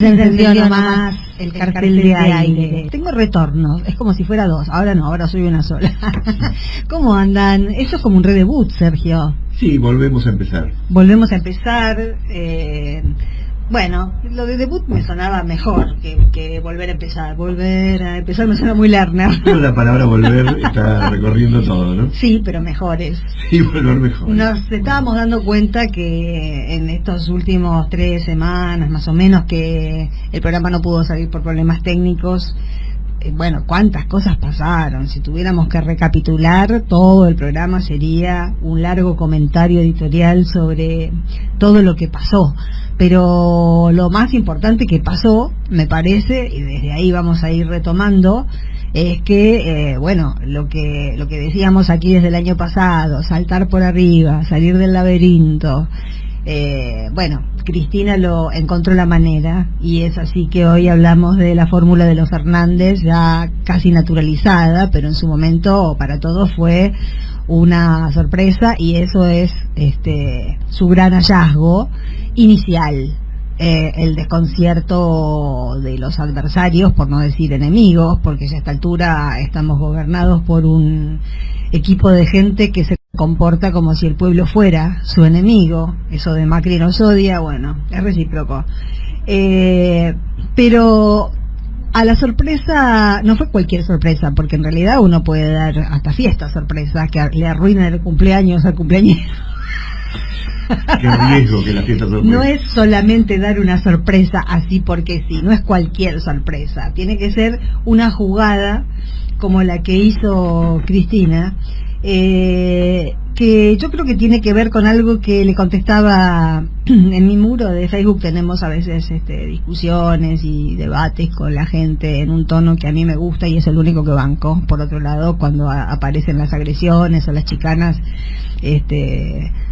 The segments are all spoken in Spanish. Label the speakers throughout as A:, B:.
A: Se encendió nomás el cartel de aire. Tengo retornos, es como si fuera dos. Ahora no, ahora soy una sola. ¿Cómo andan? Eso es como un redebut, Sergio.
B: Sí, volvemos a empezar.
A: Volvemos a empezar. Bueno, lo de debut me sonaba mejor que volver a empezar. Volver a empezar me suena muy Lerner.
B: Pero la palabra volver está recorriendo todo, ¿no?
A: Sí, pero mejores.
B: Sí, volver mejor.
A: Nos estábamos dando cuenta que en estos últimos 3 semanas, más o menos, que el programa no pudo salir por problemas técnicos. Bueno, cuántas cosas pasaron. Si tuviéramos que recapitular todo el programa sería un largo comentario editorial sobre todo lo que pasó. Pero lo más importante que pasó, me parece, y desde ahí vamos a ir retomando, es que, bueno, lo que decíamos aquí desde el año pasado, saltar por arriba, salir del laberinto. Bueno, Cristina lo encontró la manera, y es así que hoy hablamos de la fórmula de los Fernández, ya casi naturalizada, pero en su momento para todos fue una sorpresa, y eso es su gran hallazgo inicial. El desconcierto de los adversarios, por no decir enemigos, porque ya a esta altura estamos gobernados por un equipo de gente que se comporta como si el pueblo fuera su enemigo. Eso de Macri nos odia, bueno, es recíproco. Pero a la sorpresa, no fue cualquier sorpresa, porque en realidad uno puede dar hasta fiesta sorpresa, que le arruinan el cumpleaños al cumpleañero.
B: Qué riesgo que la fiesta sorpresa.
A: No es solamente dar una sorpresa así porque sí, no es cualquier sorpresa. Tiene que ser una jugada como la que hizo Cristina, que yo creo que tiene que ver con algo que le contestaba en mi muro de Facebook. Tenemos a veces discusiones y debates con la gente en un tono que a mí me gusta y es el único que banco. Por otro lado, cuando aparecen las agresiones o las chicanas,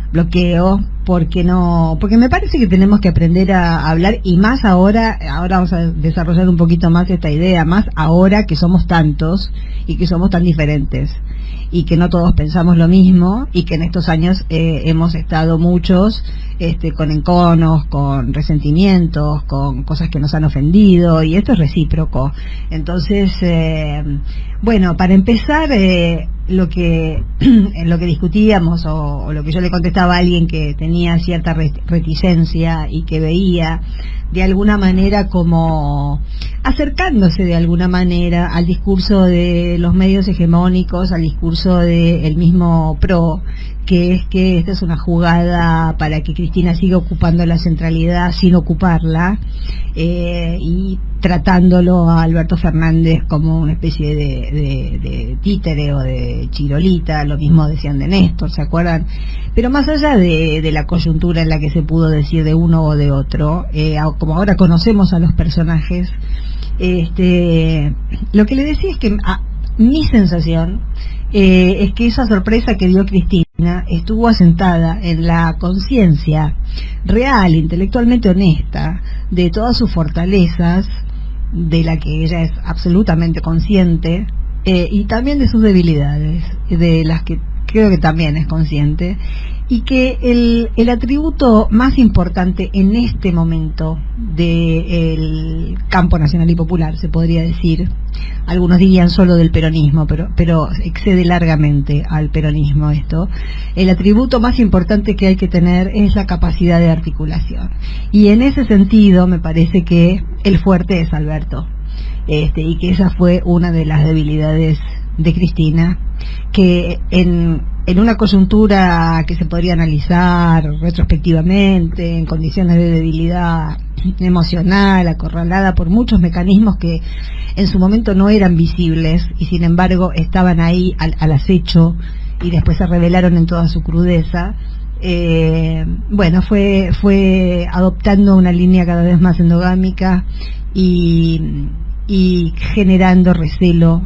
A: bloqueo, porque me parece que tenemos que aprender a hablar, y más ahora vamos a desarrollar un poquito más esta idea, más ahora que somos tantos y que somos tan diferentes y que no todos pensamos lo mismo, y que en estos años hemos estado muchos con enconos, con resentimientos, con cosas que nos han ofendido, y esto es recíproco. Entonces, bueno, para empezar, en lo que discutíamos o lo que yo le contestaba a alguien que tenía cierta reticencia y que veía de alguna manera como acercándose de alguna manera al discurso de los medios hegemónicos, al discurso del mismo PRO, que es que esta es una jugada para que Cristina siga ocupando la centralidad sin ocuparla, y tratándolo a Alberto Fernández como una especie de títere o de chirolita. Lo mismo decían de Néstor, ¿se acuerdan? Pero más allá de la coyuntura en la que se pudo decir de uno o de otro, como ahora conocemos a los personajes, lo que le decía es que mi sensación es que esa sorpresa que dio Cristina estuvo asentada en la conciencia real, intelectualmente honesta, de todas sus fortalezas, de la que ella es absolutamente consciente, y también de sus debilidades, de las que creo que también es consciente, y que el atributo más importante en este momento del campo nacional y popular, se podría decir, algunos dirían solo del peronismo, pero excede largamente al peronismo esto, el atributo más importante que hay que tener es la capacidad de articulación, y en ese sentido me parece que el fuerte es Alberto, y que esa fue una de las debilidades de Cristina, que en una coyuntura que se podría analizar retrospectivamente, en condiciones de debilidad emocional, acorralada por muchos mecanismos que en su momento no eran visibles y sin embargo estaban ahí al acecho y después se revelaron en toda su crudeza, bueno, fue adoptando una línea cada vez más endogámica y generando recelo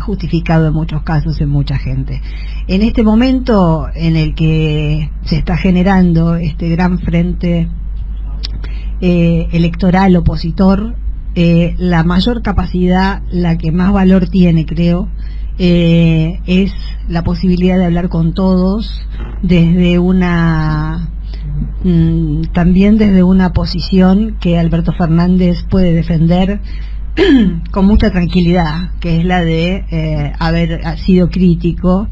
A: justificado en muchos casos en mucha gente. En este momento en el que se está generando este gran frente electoral opositor, la mayor capacidad, la que más valor tiene, creo, es la posibilidad de hablar con todos desde una también desde una posición que Alberto Fernández puede defender con mucha tranquilidad, que es la de haber sido crítico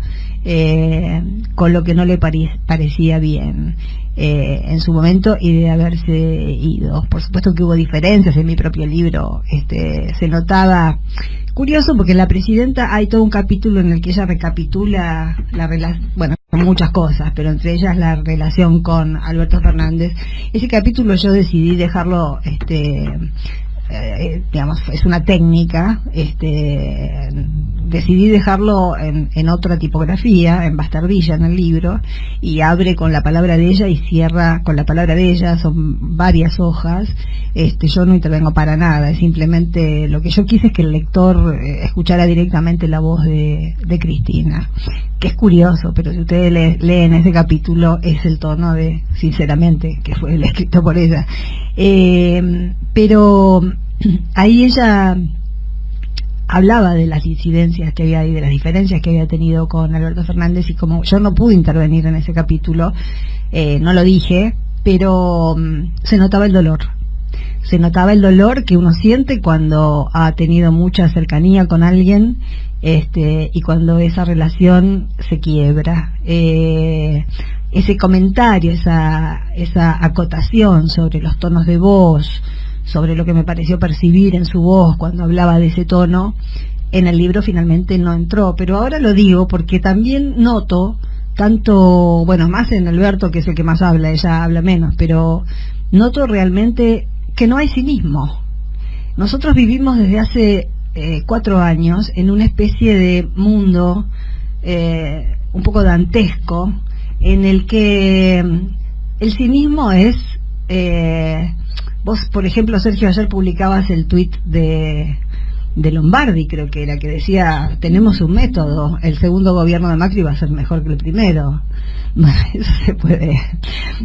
A: con lo que no le parecía bien en su momento y de haberse ido. Por supuesto que hubo diferencias en mi propio libro, se notaba. Curioso porque en La Presidenta hay todo un capítulo en el que ella recapitula la relación, bueno, muchas cosas, pero entre ellas la relación con Alberto Fernández. Ese capítulo yo decidí dejarlo, digamos, es una técnica, decidí dejarlo en otra tipografía, en bastardilla en el libro, y abre con la palabra de ella y cierra con la palabra de ella, son varias hojas. Yo no intervengo para nada, es simplemente lo que yo quise es que el lector escuchara directamente la voz de Cristina, que es curioso, pero si ustedes leen ese capítulo es el tono de, sinceramente, que fue el escrito por ella. Pero ahí ella hablaba de las incidencias que había y de las diferencias que había tenido con Alberto Fernández, y como yo no pude intervenir en ese capítulo, no lo dije, pero se notaba el dolor. Se notaba el dolor que uno siente cuando ha tenido mucha cercanía con alguien, y cuando esa relación se quiebra. Ese comentario, esa acotación sobre los tonos de voz, sobre lo que me pareció percibir en su voz cuando hablaba de ese tono, en el libro finalmente no entró. Pero ahora lo digo porque también noto tanto, bueno, más en Alberto, que es el que más habla, ella habla menos, pero noto realmente que no hay cinismo. Nosotros vivimos desde hace 4 años en una especie de mundo un poco dantesco, en el que el cinismo es... vos, por ejemplo, Sergio, ayer publicabas el tuit de Lombardi, creo que era, que decía: tenemos un método, el segundo gobierno de Macri va a ser mejor que el primero. Bueno, eso se puede,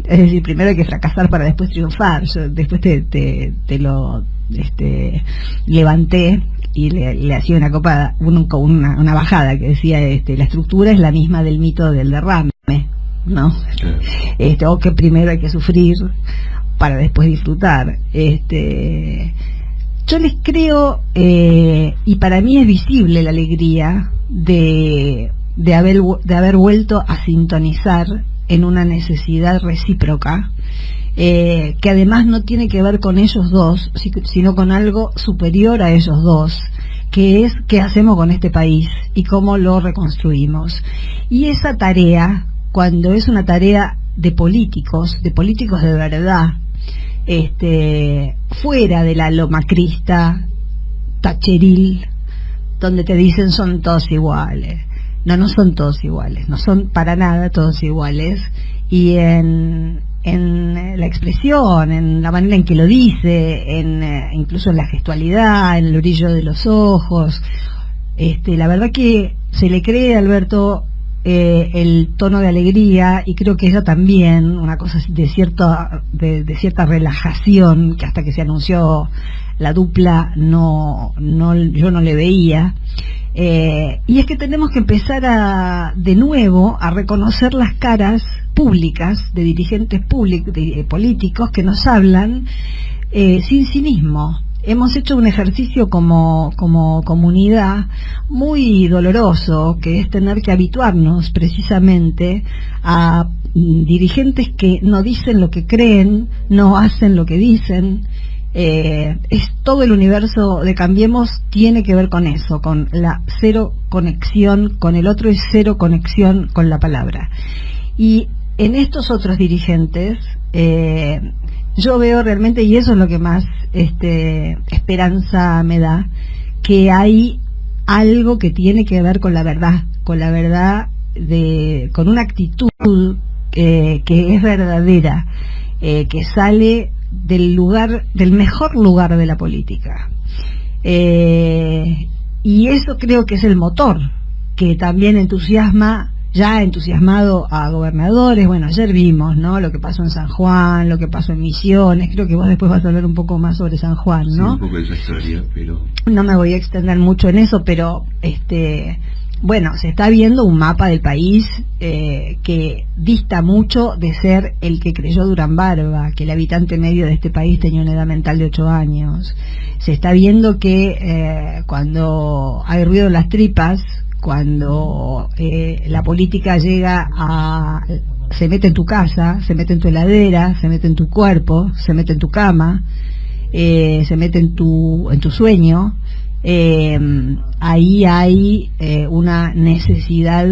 A: es decir, primero hay que fracasar para después triunfar. Yo después te lo levanté y le hacía una copada, una bajada que decía, la estructura es la misma del mito del derrame, ¿no? O que primero hay que sufrir para después disfrutar. Yo les creo, y para mí es visible la alegría de haber vuelto a sintonizar en una necesidad recíproca, que además no tiene que ver con ellos dos, sino con algo superior a ellos dos, que es qué hacemos con este país y cómo lo reconstruimos. Y esa tarea, cuando es una tarea de políticos de verdad, fuera de la lomacrista tacheril, donde te dicen son todos iguales. No son todos iguales, no son para nada todos iguales, y en la expresión, en la manera en que lo dice, incluso en la gestualidad, en el brillo de los ojos, la verdad que se le cree a Alberto el tono de alegría, y creo que ella también, una cosa de cierta relajación, que hasta que se anunció la dupla yo no le veía. Y es que tenemos que empezar de nuevo a reconocer las caras públicas de dirigentes políticos que nos hablan sin cinismo. Hemos hecho un ejercicio como comunidad muy doloroso, que es tener que habituarnos precisamente a dirigentes que no dicen lo que creen, no hacen lo que dicen. Es todo el universo de Cambiemos tiene que ver con eso, con la cero conexión con el otro y cero conexión con la palabra. Y en estos otros dirigentes yo veo realmente, y eso es lo que más esperanza me da, que hay algo que tiene que ver con la verdad, con una actitud que es verdadera, que sale del mejor lugar de la política. Y eso creo que es el motor que también entusiasma ya entusiasmado a gobernadores. Bueno, ayer vimos, ¿no?, lo que pasó en San Juan, lo que pasó en Misiones. Creo que vos después vas a hablar un poco más sobre San Juan, ¿no?
B: Sí, un poco de esa historia, pero
A: no me voy a extender mucho en eso, pero bueno, se está viendo un mapa del país que dista mucho de ser el que creyó Durán Barba, que el habitante medio de este país tenía una edad mental de 8 años. Se está viendo que cuando hay ruido en las tripas, cuando la política llega a... se mete en tu casa, se mete en tu heladera, se mete en tu cuerpo, se mete en tu cama, se mete en tu sueño, ahí hay una necesidad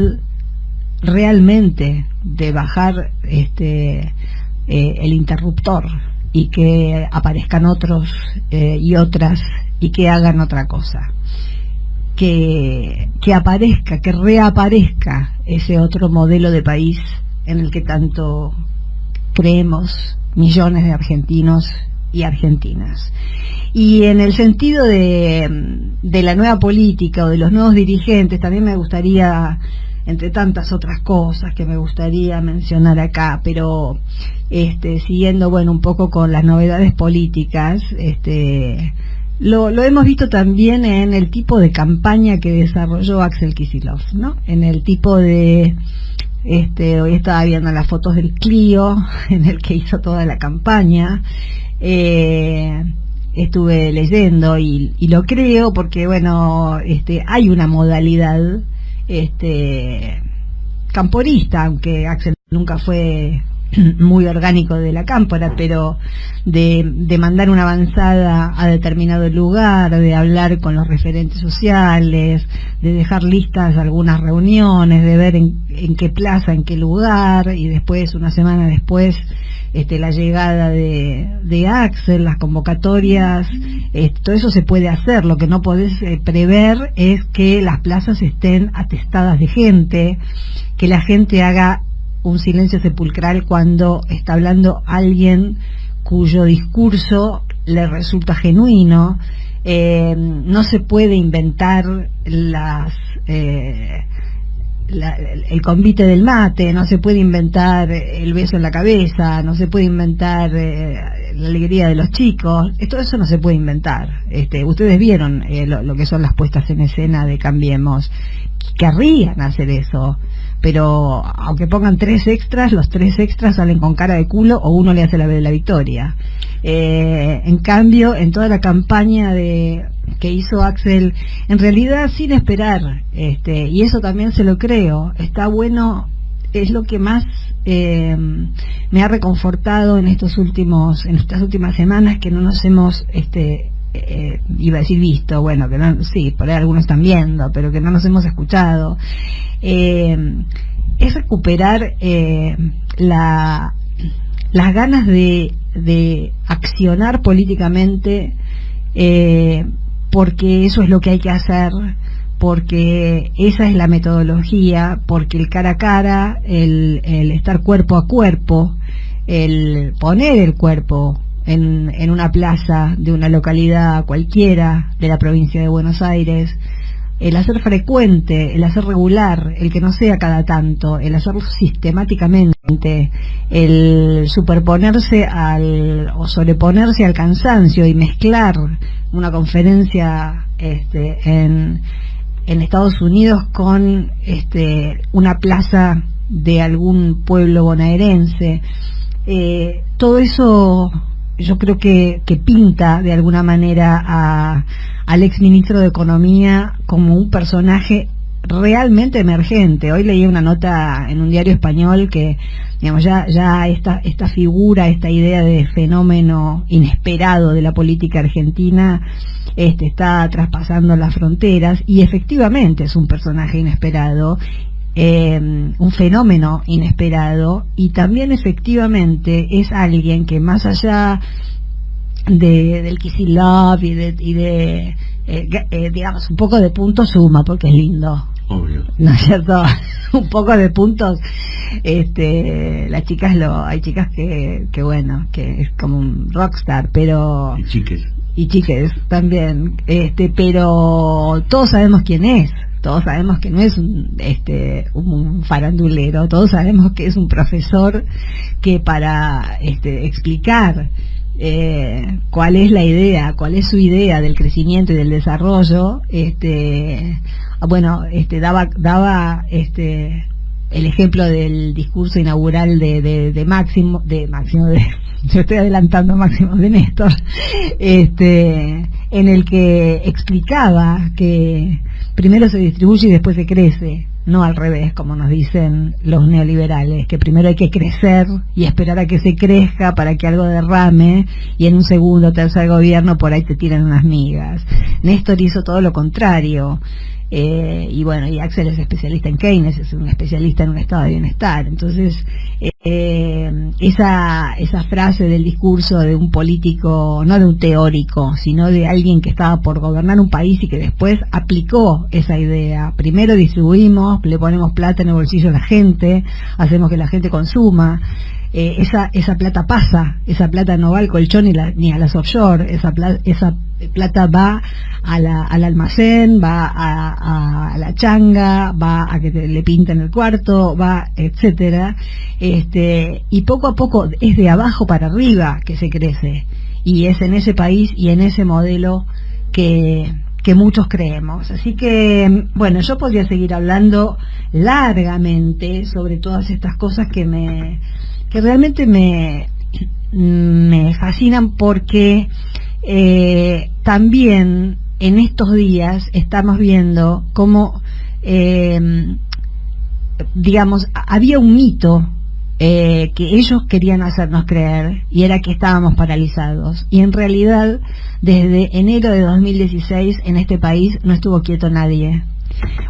A: realmente de bajar el interruptor y que aparezcan otros y otras y que hagan otra cosa, que aparezca, que reaparezca ese otro modelo de país en el que tanto creemos millones de argentinos y argentinas. Y en el sentido de la nueva política o de los nuevos dirigentes, también me gustaría, entre tantas otras cosas que me gustaría mencionar acá, pero siguiendo, bueno, un poco con las novedades políticas, lo hemos visto también en el tipo de campaña que desarrolló Axel Kicillof, ¿no? En el tipo de... hoy estaba viendo las fotos del Clio, en el que hizo toda la campaña. Estuve leyendo y lo creo porque, bueno, hay una modalidad camporista, aunque Axel nunca fue muy orgánico de la cámpora, pero de mandar una avanzada a determinado lugar, de hablar con los referentes sociales, de dejar listas algunas reuniones, de ver en qué plaza, en qué lugar, y después, una semana después, la llegada de Axel, las convocatorias, todo eso se puede hacer. Lo que no podés prever es que las plazas estén atestadas de gente, que la gente haga un silencio sepulcral cuando está hablando alguien cuyo discurso le resulta genuino. No se puede inventar el convite del mate, no se puede inventar el beso en la cabeza, no se puede inventar la alegría de los chicos. Todo eso no se puede inventar. Ustedes vieron lo que son las puestas en escena de Cambiemos. Querrían hacer eso, pero aunque pongan 3 extras, los 3 extras salen con cara de culo o uno le hace la victoria. En cambio, en toda la campaña que hizo Axel, en realidad sin esperar, y eso también se lo creo, está bueno, es lo que más me ha reconfortado en estas últimas semanas, que no nos hemos iba a decir visto, bueno, que no, sí, por ahí algunos están viendo, pero que no nos hemos escuchado, es recuperar las ganas de accionar políticamente, porque eso es lo que hay que hacer, porque esa es la metodología, porque el cara a cara, el estar cuerpo a cuerpo, el poner el cuerpo en una plaza de una localidad cualquiera de la provincia de Buenos Aires, el hacer frecuente, el hacer regular, el que no sea cada tanto, el hacerlo sistemáticamente, el superponerse o sobreponerse al cansancio y mezclar una conferencia en Estados Unidos con una plaza de algún pueblo bonaerense. Todo eso yo creo que pinta de alguna manera al exministro de Economía como un personaje realmente emergente. Hoy leí una nota en un diario español que, digamos, ya esta figura, esta idea de fenómeno inesperado de la política argentina está traspasando las fronteras, y efectivamente es un personaje inesperado, un fenómeno inesperado, y también efectivamente es alguien que, más allá del Kicillof y de digamos, un poco de puntos suma, porque es lindo,
B: obvio,
A: ¿no es cierto? Un poco de puntos, las chicas hay chicas que bueno, que es como un rockstar, pero
B: y chiques
A: también, pero todos sabemos quién es, todos sabemos que no es un farandulero, todos sabemos que es un profesor que para explicar cuál es la idea, cuál es su idea del crecimiento y del desarrollo, daba el ejemplo del discurso inaugural de Máximo, yo estoy adelantando a Máximo de Néstor, en el que explicaba que primero se distribuye y después se crece, no al revés, como nos dicen los neoliberales, que primero hay que crecer y esperar a que se crezca para que algo derrame, y en un segundo o tercer gobierno por ahí te tiran unas migas. Néstor hizo todo lo contrario. Y Axel es especialista en Keynes, es un especialista en un estado de bienestar. Entonces esa frase del discurso de un político, no de un teórico, sino de alguien que estaba por gobernar un país y que después aplicó esa idea: primero distribuimos, le ponemos plata en el bolsillo a la gente, hacemos que la gente consuma. Esa plata pasa, esa plata no va al colchón ni a las offshore, esa plata va al almacén, va a la changa, va a que le pinten el cuarto, va, etcétera, y poco a poco es de abajo para arriba que se crece, y es en ese país y en ese modelo que muchos creemos. Así que, bueno, yo podría seguir hablando largamente sobre todas estas cosas que realmente me fascinan, porque también en estos días estamos viendo cómo, había un mito que ellos querían hacernos creer, y era que estábamos paralizados, y en realidad desde enero de 2016 en este país no estuvo quieto nadie.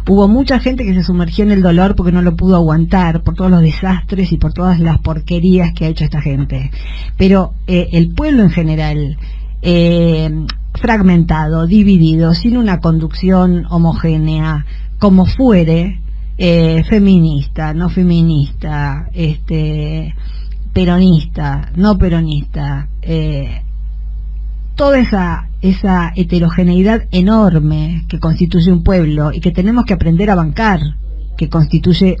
A: Hubo mucha gente que se sumergió en el dolor porque no lo pudo aguantar, por todos los desastres y por todas las porquerías que ha hecho esta gente, pero el pueblo en general, fragmentado, dividido, sin una conducción homogénea, como fuere, feminista, no feminista, peronista, no peronista, toda esa heterogeneidad enorme que constituye un pueblo y que tenemos que aprender a bancar, que constituye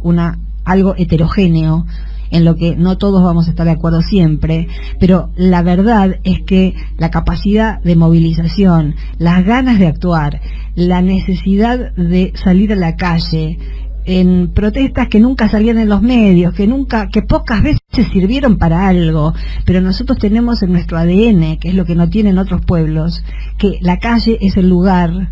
A: algo heterogéneo, en lo que no todos vamos a estar de acuerdo siempre, pero la verdad es que la capacidad de movilización, las ganas de actuar, la necesidad de salir a la calle en protestas que nunca salían en los medios, que pocas veces sirvieron para algo, pero nosotros tenemos en nuestro ADN, que es lo que no tienen otros pueblos, que la calle es el lugar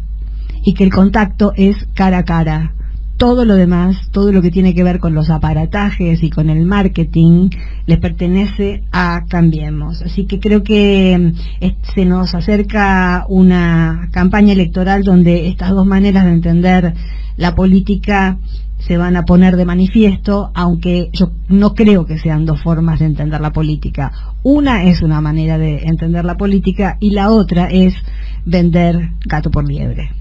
A: y que el contacto es cara a cara. Todo lo demás, todo lo que tiene que ver con los aparatajes y con el marketing, les pertenece a Cambiemos. Así que creo que se nos acerca una campaña electoral donde estas dos maneras de entender la política se van a poner de manifiesto, aunque yo no creo que sean dos formas de entender la política. Una es una manera de entender la política y la otra es vender gato por liebre.